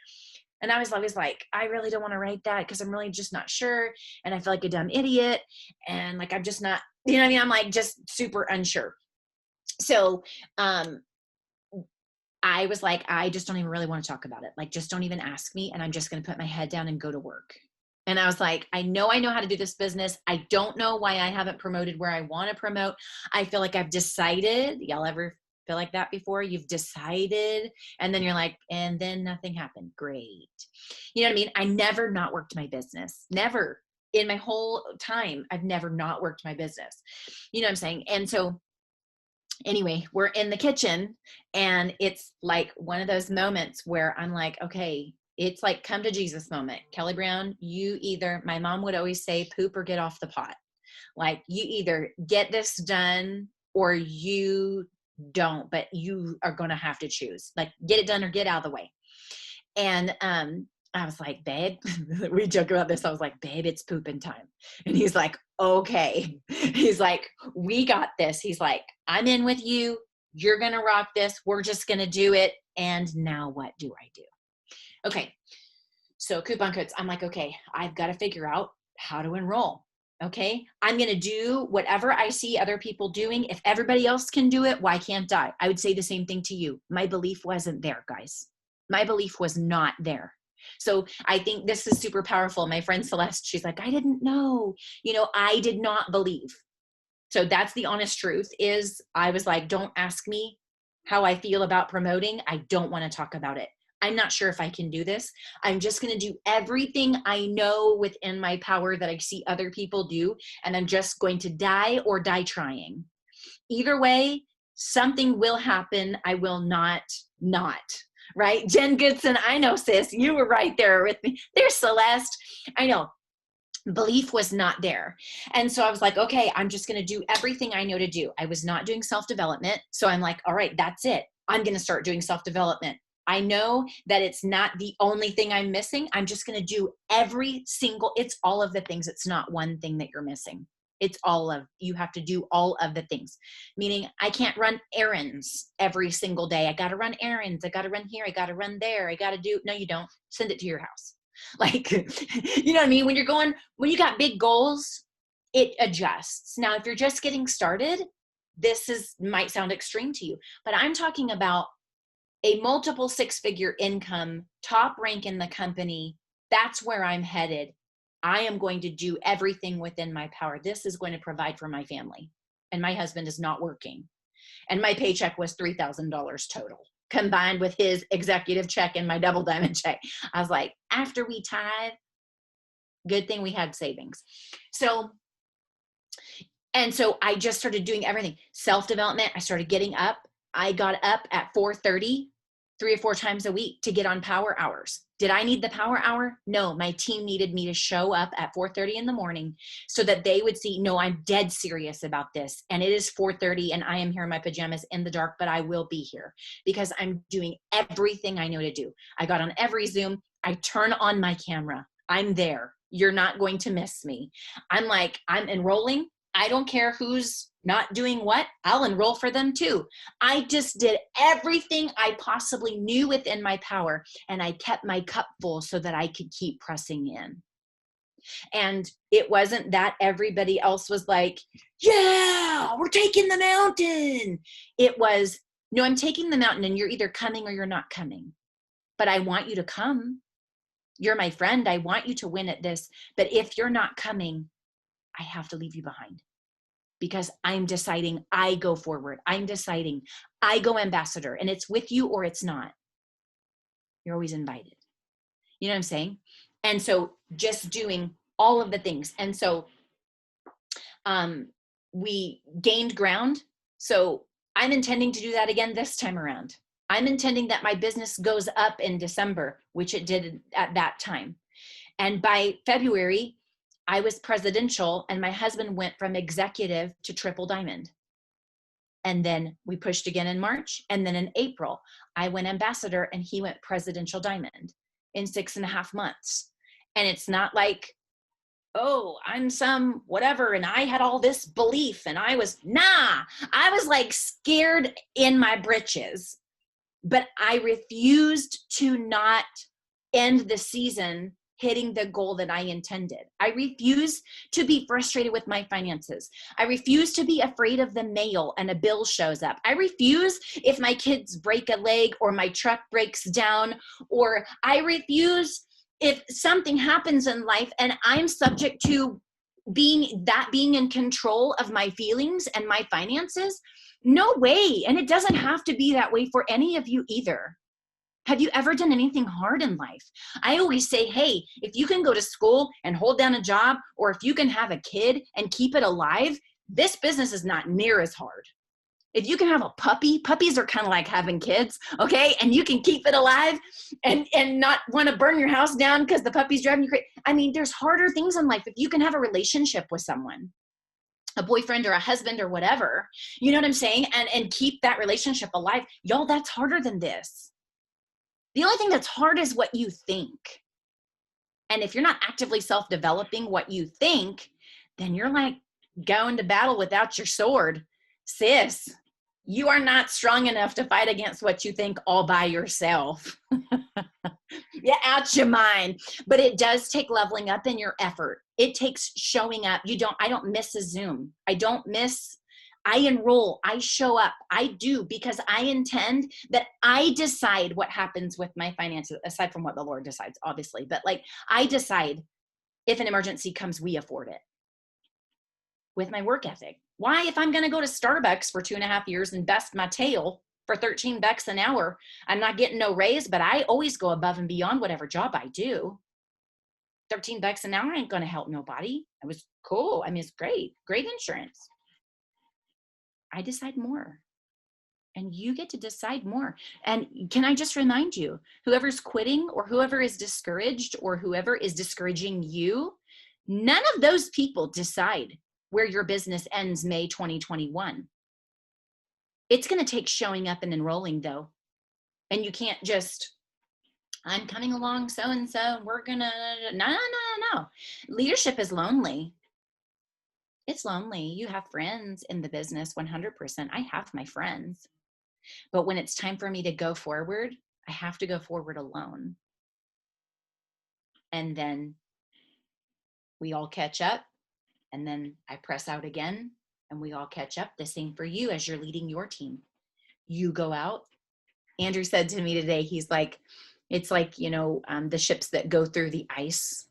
And I was always like, I really don't want to write that because I'm really just not sure. And I feel like a dumb idiot. And like, I'm just not, you know what I mean? I'm like, just super unsure. So, I was like, I just don't even really want to talk about it. Like, just don't even ask me. And I'm just going to put my head down and go to work. And I was like, I know how to do this business. I don't know why I haven't promoted where I want to promote. I feel like I've decided. Y'all ever feel like that before? You've decided and then you're like, and then nothing happened. Great. You know what I mean? I never not worked my business. Never in my whole time. I've never not worked my business. You know what I'm saying? And so anyway, we're in the kitchen and it's like one of those moments where I'm like, okay, it's like come to Jesus moment. Kellie Brown, my mom would always say, poop or get off the pot. Like you either get this done or you don't, but you are going to have to choose, like get it done or get out of the way. And, I was like, babe, we joke about this. I was like, babe, it's pooping time. And he's like, okay. He's like, we got this. He's like, I'm in with you. You're going to rock this. We're just going to do it. And now what do I do? Okay. So coupon codes, I'm like, okay, I've got to figure out how to enroll. Okay. I'm going to do whatever I see other people doing. If everybody else can do it, why can't I? I would say the same thing to you. My belief wasn't there, guys. My belief was not there. So I think this is super powerful. My friend Celeste, she's like, I didn't know, I did not believe. So that's the honest truth is I was like, don't ask me how I feel about promoting. I don't want to talk about it. I'm not sure if I can do this. I'm just going to do everything I know within my power that I see other people do. And I'm just going to die or die trying. Either way, something will happen. I will not. Right? Jen Goodson, I know, sis, you were right there with me. There's Celeste. I know. Belief was not there. And so I was like, okay, I'm just going to do everything I know to do. I was not doing self-development. So I'm like, all right, that's it. I'm going to start doing self-development. I know that it's not the only thing I'm missing. I'm just going to do it's all of the things. It's not one thing that you're missing. You have to do all of the things, meaning I can't run errands every single day. I got to run errands. I got to run here. I got to run there. No, you don't. Send it to your house. Like, you know what I mean? When you got big goals, it adjusts. Now, if you're just getting started, might sound extreme to you, but I'm talking about a multiple 6-figure income, top rank in the company. That's where I'm headed. I am going to do everything within my power. This is going to provide for my family. And my husband is not working. And my paycheck was $3,000 total, combined with his executive check and my double diamond check. I was like, after we tithe, good thing we had savings. So I just started doing everything. Self-development. I started getting up. I got up at 4:30, 3 or 4 times a week to get on power hours. Did I need the power hour? No, my team needed me to show up at 4:30 in the morning so that they would see, no, I'm dead serious about this. And it is 4:30 and I am here in my pajamas in the dark, but I will be here because I'm doing everything I know to do. I got on every Zoom. I turn on my camera. I'm there. You're not going to miss me. I'm enrolling. I don't care who's not doing what, I'll enroll for them too. I just did everything I possibly knew within my power, and I kept my cup full so that I could keep pressing in. And it wasn't that everybody else was like, yeah, we're taking the mountain. It was, no, I'm taking the mountain and you're either coming or you're not coming. But I want you to come. You're my friend. I want you to win at this. But if you're not coming, I have to leave you behind. Because I'm deciding I go forward. I'm deciding I go ambassador, and it's with you or it's not. You're always invited. You know what I'm saying? And so just doing all of the things. And so we gained ground. So I'm intending to do that again this time around. I'm intending that my business goes up in December, which it did at that time. And by February, I was presidential and my husband went from executive to triple diamond. And then we pushed again in March. And then in April, I went ambassador and he went presidential diamond in 6.5 months. And it's not like, oh, I'm some whatever. And I had all this belief and I was like scared in my britches, but I refused to not end the season hitting the goal that I intended. I refuse to be frustrated with my finances. I refuse to be afraid of the mail and a bill shows up. I refuse if my kids break a leg or my truck breaks down, or I refuse if something happens in life and I'm subject to being in control of my feelings and my finances? No way. And it doesn't have to be that way for any of you either. Have you ever done anything hard in life? I always say, hey, if you can go to school and hold down a job, or if you can have a kid and keep it alive, this business is not near as hard. If you can have a puppy, puppies are kind of like having kids, okay? And you can keep it alive and not want to burn your house down because the puppy's driving you crazy. I mean, there's harder things in life. If you can have a relationship with someone, a boyfriend or a husband or whatever, you know what I'm saying? And keep that relationship alive. Y'all, that's harder than this. The only thing that's hard is what you think. And if you're not actively self-developing what you think, then you're like going to battle without your sword. Sis, you are not strong enough to fight against what you think all by yourself. Yeah, out your mind. But it does take leveling up in your effort. It takes showing up. I don't miss a Zoom. I enroll, I show up, I do, because I intend that I decide what happens with my finances, aside from what the Lord decides, obviously. But like, I decide if an emergency comes, we afford it. With my work ethic. Why, if I'm going to go to Starbucks for 2.5 years and bust my tail for $13 an hour, I'm not getting no raise, but I always go above and beyond whatever job I do. $13 an hour ain't going to help nobody. It was cool. I mean, it's great insurance. I decide more, and you get to decide more. And can I just remind you, whoever's quitting or whoever is discouraged or whoever is discouraging you, none of those people decide where your business ends May 2021. It's going to take showing up and enrolling though. And you can't just, I'm coming along so-and-so, we're going to, no. Leadership is lonely. It's lonely. You have friends in the business, 100%. I have my friends. But when it's time for me to go forward, I have to go forward alone. And then we all catch up. And then I press out again and we all catch up. The same for you as you're leading your team. You go out. Andrew said to me today, he's like, it's like, the ships that go through the ice.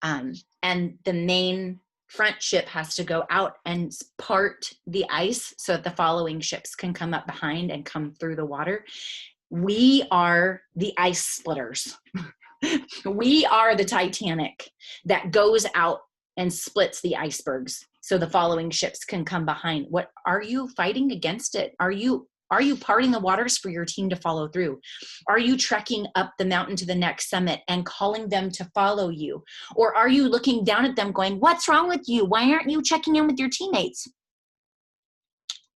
And the main front ship has to go out and part the ice so that the following ships can come up behind and come through the water. We are the ice splitters. We are the Titanic that goes out and splits the icebergs so the following ships can come behind. What are you fighting against it? Are you parting the waters for your team to follow through? Are you trekking up the mountain to the next summit and calling them to follow you? Or are you looking down at them going, what's wrong with you? Why aren't you checking in with your teammates?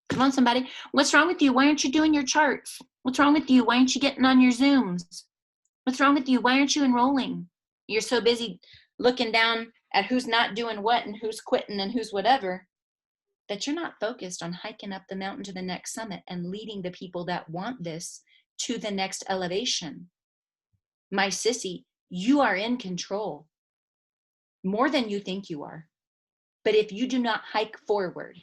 Come on, somebody. What's wrong with you? Why aren't you doing your charts? What's wrong with you? Why aren't you getting on your Zooms? What's wrong with you? Why aren't you enrolling? You're so busy looking down at who's not doing what and who's quitting and who's whatever, that you're not focused on hiking up the mountain to the next summit and leading the people that want this to the next elevation. My sissy, you are in control more than you think you are. But if you do not hike forward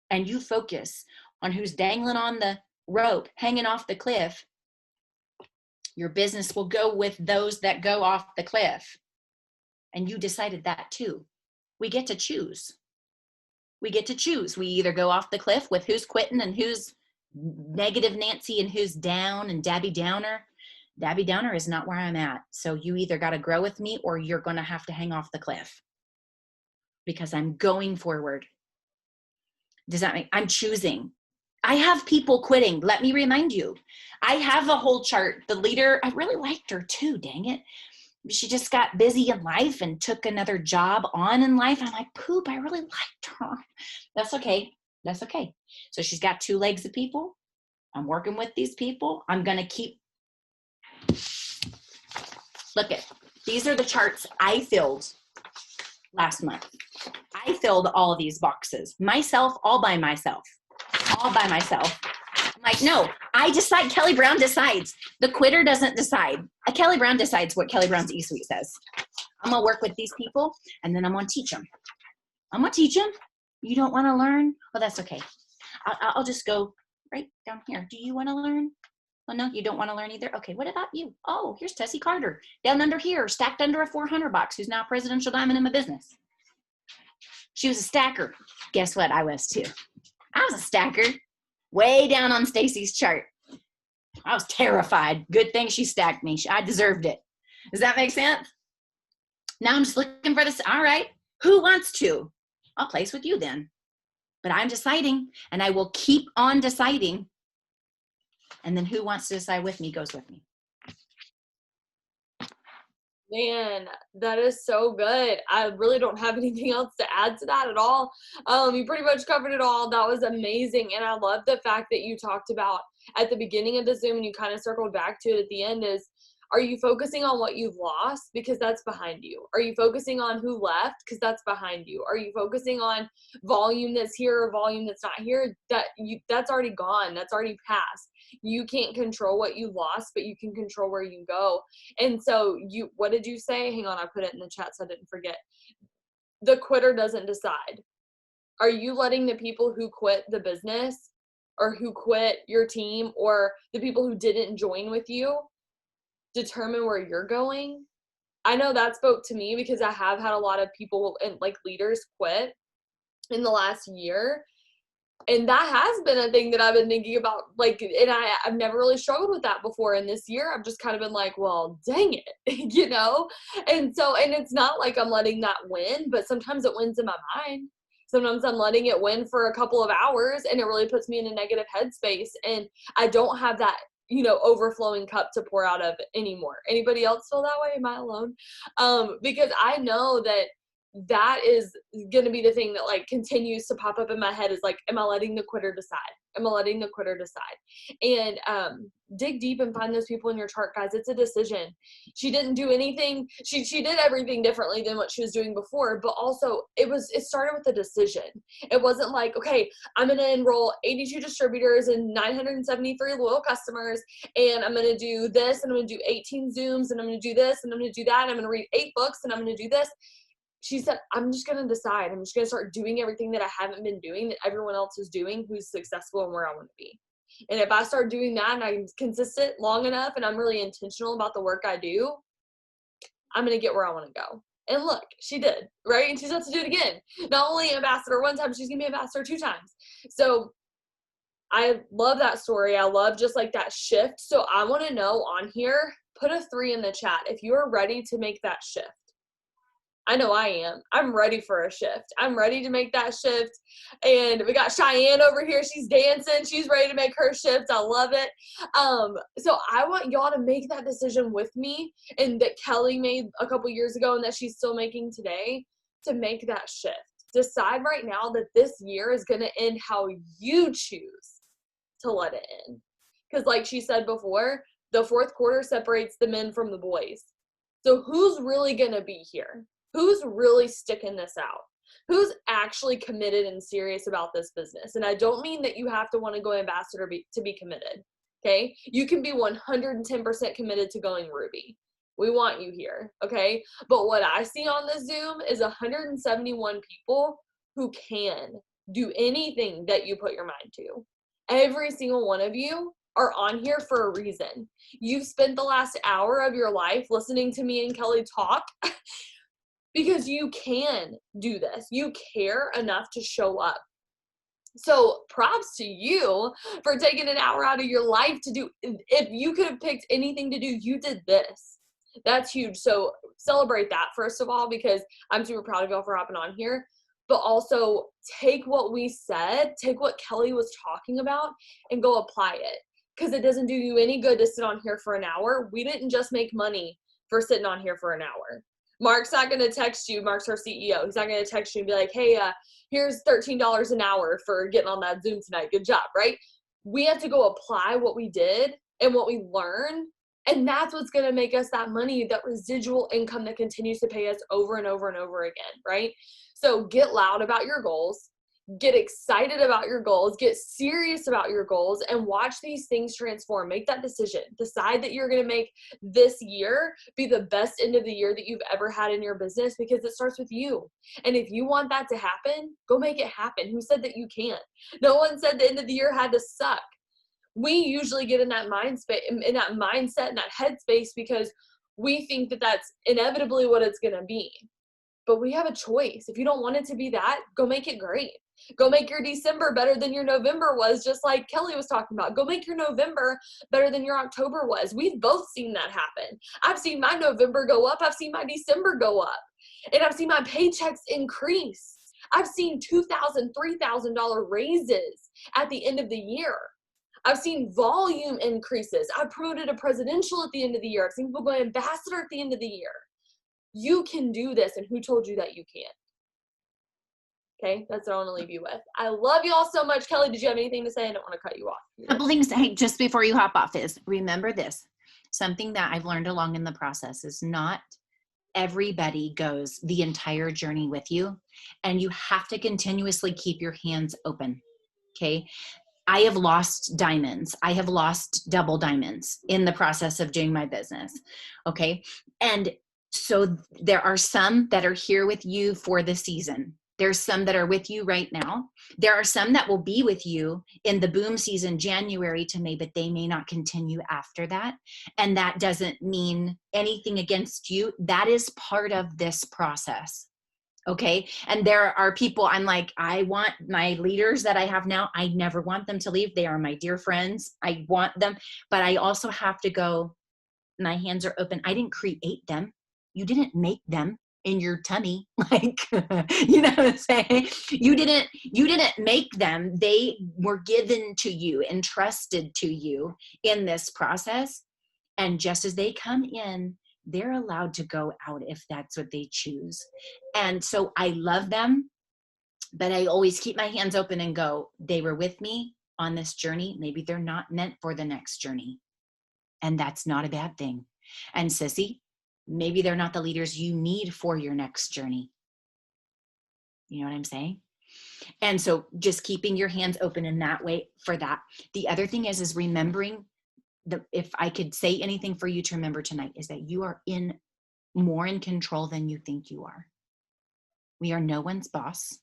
and you focus on who's dangling on the rope, hanging off the cliff, your business will go with those that go off the cliff. And you decided that too. We get to choose. We get to choose. We either go off the cliff with who's quitting and who's negative Nancy and who's down and Debbie Downer. Debbie Downer is not where I'm at. So you either got to grow with me or you're going to have to hang off the cliff because I'm going forward. Does that make, I'm choosing. I have people quitting. Let me remind you, I have a whole chart. The leader, I really liked her too, dang it. She just got busy in life and took another job on in life. I'm like, poop, I really liked her. That's okay. That's okay. So she's got 2 legs of people. I'm working with these people. I'm going to keep. Look at, these are the charts I filled last month. I filled all of these boxes myself, all by myself. I'm like, no, I decide. Kelly Brown decides. The quitter doesn't decide. Kelly Brown decides what Kelly Brown's E-Suite says. I'm going to work with these people, and then I'm going to teach them. You don't want to learn? Well, that's okay. I'll just go right down here. Do you want to learn? Well, no, you don't want to learn either. Okay, what about you? Oh, here's Tessie Carter. Down under here, stacked under a 400 box, who's now a presidential diamond in my business. She was a stacker. Guess what? I was too. I was a stacker, way down on Stacy's chart. I was terrified. Good thing she stacked me. I deserved it. Does that make sense? Now I'm just looking for this. All right. Who wants to? I'll place with you then. But I'm deciding, and I will keep on deciding. And then who wants to decide with me goes with me. Man, that is so good. I really don't have anything else to add to that at all. You pretty much covered it all. That was amazing. And I love the fact that you talked about at the beginning of the Zoom and you kind of circled back to it at the end is, are you focusing on what you've lost? Because that's behind you. Are you focusing on who left? Because that's behind you. Are you focusing on volume that's here or volume that's not here? That's already gone. That's already passed. You can't control what you lost, but you can control where you go. And so what did you say? Hang on, I put it in the chat so I didn't forget. The quitter doesn't decide. Are you letting the people who quit the business or who quit your team or the people who didn't join with you determine where you're going? I know that spoke to me because I have had a lot of people and like leaders quit in the last year. And that has been a thing that I've been thinking about, like, and I've never really struggled with that before. And this year I've just kind of been like, well, dang it, you know? And it's not like I'm letting that win, but sometimes it wins in my mind. Sometimes I'm letting it win for a couple of hours and it really puts me in a negative headspace. And I don't have that, overflowing cup to pour out of anymore. Anybody else feel that way? Am I alone? Because I know that is going to be the thing that like continues to pop up in my head is like, am I letting the quitter decide? Am I letting the quitter decide? And dig deep and find those people in your chart, guys. It's a decision. She didn't do anything. She did everything differently than what she was doing before, but also it started with a decision. It wasn't like, okay, I'm going to enroll 82 distributors and 973 loyal customers, and I'm going to do this, and I'm going to do 18 Zooms, and I'm going to do this, and I'm going to do that, and I'm going to read 8 books, and I'm going to do this. She said, I'm just going to decide. I'm just going to start doing everything that I haven't been doing, that everyone else is doing who's successful and where I want to be. And if I start doing that and I'm consistent long enough and I'm really intentional about the work I do, I'm going to get where I want to go. And look, she did, right? And she's about to do it again. Not only ambassador one time, she's going to be ambassador 2 times. So I love that story. I love just like that shift. So I want to know on here, put a 3 in the chat if you are ready to make that shift. I know I am. I'm ready for a shift. I'm ready to make that shift. And we got Cheyenne over here. She's dancing. She's ready to make her shift. I love it. So I want y'all to make that decision with me, and that Kellie made a couple years ago and that she's still making today, to make that shift. Decide right now that this year is going to end how you choose to let it end. Because like she said before, the 4th quarter separates the men from the boys. So who's really going to be here? Who's really sticking this out? Who's actually committed and serious about this business? And I don't mean that you have to want to go ambassador to be committed, okay? You can be 110% committed to going Ruby. We want you here, okay? But what I see on this Zoom is 171 people who can do anything that you put your mind to. Every single one of you are on here for a reason. You've spent the last hour of your life listening to me and Kellie talk because you can do this. You care enough to show up. So props to you for taking an hour out of your life to do. If you could have picked anything to do, you did this. That's huge. So celebrate that, first of all, because I'm super proud of y'all for hopping on here. But also take what we said, take what Kellie was talking about, and go apply it. Because it doesn't do you any good to sit on here for an hour. We didn't just make money for sitting on here for an hour. Mark's not going to text you. Mark's our CEO. He's not going to text you and be like, hey, here's $13 an hour for getting on that Zoom tonight. Good job, right? We have to go apply what we did and what we learned. And that's what's going to make us that money, that residual income that continues to pay us over and over and over again, right? So get loud about your goals. Get excited about your goals, get serious about your goals, and watch these things transform. Make that decision. Decide that you're going to make this year be the best end of the year that you've ever had in your business, because it starts with you. And if you want that to happen, go make it happen. Who said that you can't? No one said the end of the year had to suck. We usually get in that mindset, in that headspace, because we think that that's inevitably what it's going to be. But we have a choice. If you don't want it to be that, go make it great. Go make your December better than your November was, just like Kelly was talking about. Go make your November better than your October was. We've both seen that happen. I've seen my November go up. I've seen my December go up. And I've seen my paychecks increase. I've seen $2,000, $3,000 raises at the end of the year. I've seen volume increases. I've promoted a presidential at the end of the year. I've seen people go ambassador at the end of the year. You can do this, and who told you that you can't? Okay, that's what I want to leave you with. I love you all so much. Kelly, did you have anything to say? I don't want to cut you off. A couple things just before you hop off is, remember this. Something that I've learned along in the process is not everybody goes the entire journey with you, and you have to continuously keep your hands open. Okay. I have lost diamonds. I have lost double diamonds in the process of doing my business. Okay. And so there are some that are here with you for the season. There's some that are with you right now. There are some that will be with you in the boom season, January to May, but they may not continue after that. And that doesn't mean anything against you. That is part of this process. Okay. And there are people I'm like, I want my leaders that I have now. I never want them to leave. They are my dear friends. I want them, but I also have to go, my hands are open. I didn't create them. You didn't make them in your tummy. Like, you know what I'm saying? You didn't make them. They were given to you, entrusted to you in this process. And just as they come in, they're allowed to go out if that's what they choose. And so I love them, but I always keep my hands open and go, they were with me on this journey. Maybe they're not meant for the next journey. And that's not a bad thing. And sissy, maybe they're not the leaders you need for your next journey. You know what I'm saying? And so just keeping your hands open in that way for that. The other thing is remembering, if I could say anything for you to remember tonight, is that you are more in control than you think you are. We are no one's boss.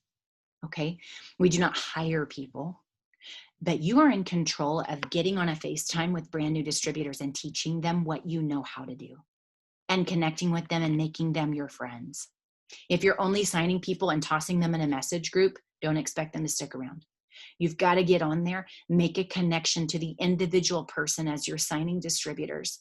Okay. We do not hire people, but you are in control of getting on a FaceTime with brand new distributors and teaching them what you know how to do and connecting with them and making them your friends. If you're only signing people and tossing them in a message group, don't expect them to stick around. You've got to get on there, make a connection to the individual person as you're signing distributors.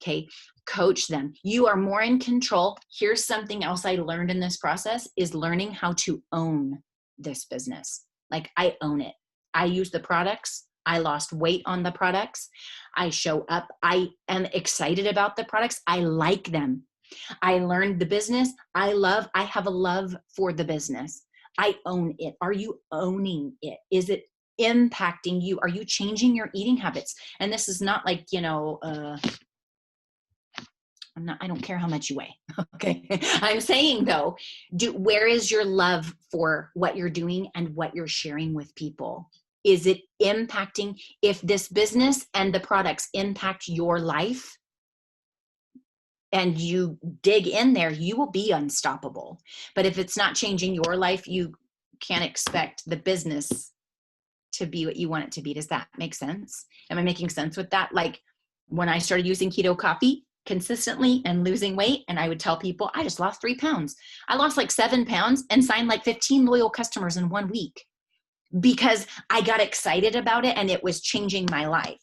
Okay. Coach them. You are more in control. Here's something else I learned in this process is learning how to own this business. Like, I own it. I use the products. I lost weight on the products. I show up. I am excited about the products. I like them. I learned the business. I have a love for the business. I own it. Are you owning it? Is it impacting you? Are you changing your eating habits? And this is not like, I don't care how much you weigh. Okay. I'm saying though, where is your love for what you're doing and what you're sharing with people? Is it impacting? If this business and the products impact your life and you dig in there, you will be unstoppable. But if it's not changing your life, you can't expect the business to be what you want it to be. Does that make sense? Am I making sense with that? Like, when I started using keto coffee consistently and losing weight, and I would tell people, I just lost 3 pounds. I lost like 7 pounds and signed like 15 loyal customers in 1 week because I got excited about it and it was changing my life.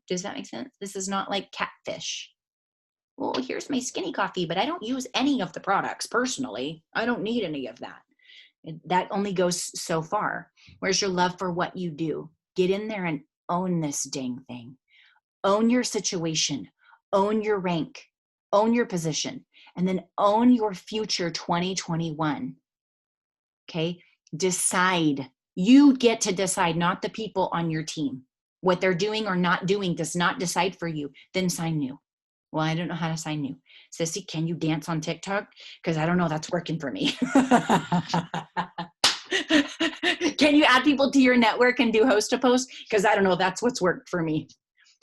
Does that make sense? This is not like catfish. Well, here's my skinny coffee, but I don't use any of the products personally. I don't need any of that. That only goes so far. Where's your love for what you do? Get in there and own this dang thing. Own your situation. Own your rank. Own your position. And then own your future 2021. Okay? Decide. You get to decide, not the people on your team. What they're doing or not doing does not decide for you. Then sign new. Well, I don't know how to sign new. Sissy, can you dance on TikTok? Because I don't know, that's working for me. Can you add people to your network and do host to post? Because I don't know, that's what's worked for me.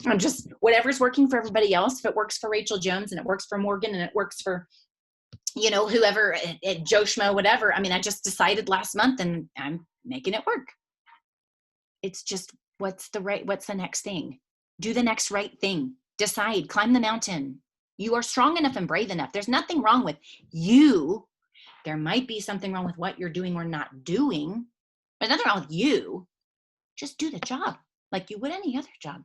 I'm just, whatever's working for everybody else. If it works for Rachel Jones and it works for Morgan and it works for, whoever, Joe Schmo, whatever. I mean, I just decided last month and I'm making it work. It's just, what's the next thing? Do the next right thing. Decide, climb the mountain. You are strong enough and brave enough. There's nothing wrong with you. There might be something wrong with what you're doing or not doing. There's nothing wrong with you. Just do the job like you would any other job.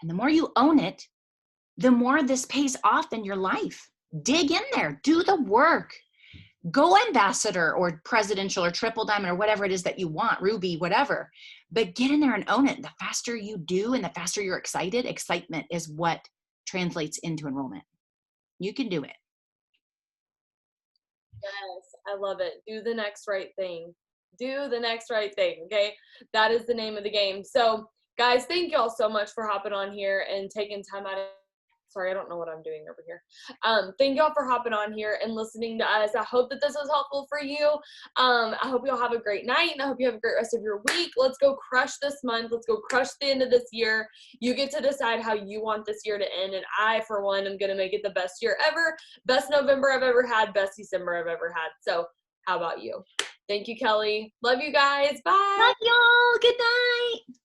And the more you own it, the more this pays off in your life. Dig in there, do the work. Go ambassador or presidential or triple diamond or whatever it is that you want, ruby, whatever. But get in there and own it. The faster you do and the faster you're excited, excitement is what translates into enrollment. You can do it. Yes, I love it. Do the next right thing. Do the next right thing, okay? That is the name of the game. So, guys, thank you all so much for hopping on here and taking time out of, sorry, I don't know what I'm doing over here. Thank you all for hopping on here and listening to us. I hope that this was helpful for you. I hope you all have a great night, and I hope you have a great rest of your week. Let's go crush this month. Let's go crush the end of this year. You get to decide how you want this year to end, and I, for one, am going to make it the best year ever, best November I've ever had, best December I've ever had. So how about you? Thank you, Kelly. Love you guys. Bye. Love y'all. Good night.